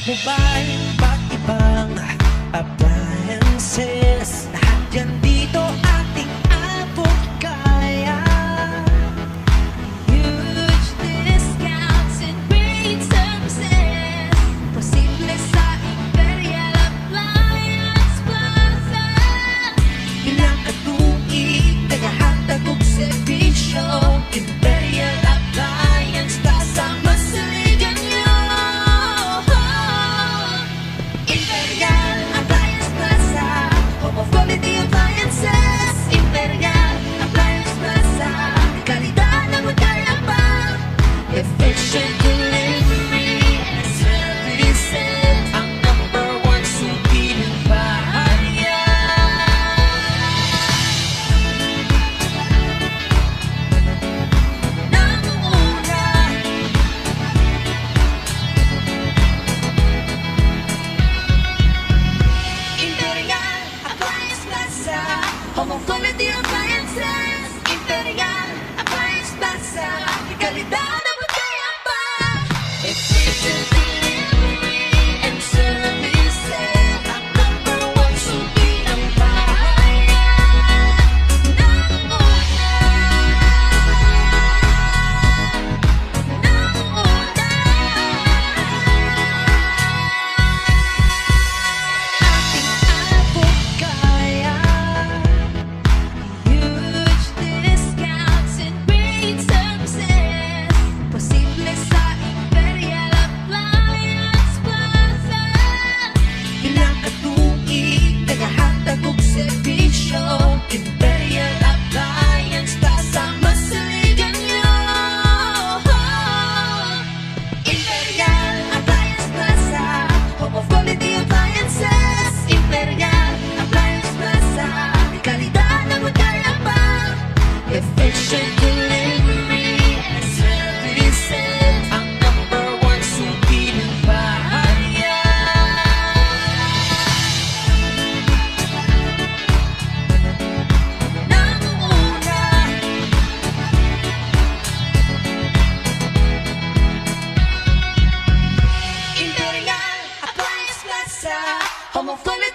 Mobile, iba't ibang appliances, lahat yan dito ating abot kaya. Huge discounts and great services. Posible sa Imperial Appliance Plaza. Ilang katuig, nagahatag og serbisyo. Imperial Appliance Plaza, mas saligan nyo. Imperial Appliance Plaza, home of quality appliances. Imperial Appliance Plaza, kalidad na magkaya pa. Efficient delivery and services, ang number one suki ng bahayan. Nangunguna, Imperial Appliance Plaza, home of quality appliances. Imperial Appliance Plaza, kalidad na magkaya pa. Efficient delivery and services, ang number one suki ng bahayan. Nangunguna, ating abot kaya. Huge discounts and great services. Posible sa Imperial Appliance Plaza. Ilang katuig, nagahatag og serbisyo. Imperial Appliance Plaza, mas saligan nyo. Imperial Appliance Plaza, home of quality appliances. Imperial Appliance Plaza, kalidad na magkaya pa. Efficient delivery and services, ang number one suki ng bahayan. Nangunguna, Imperial Appliance Plaza, home of quality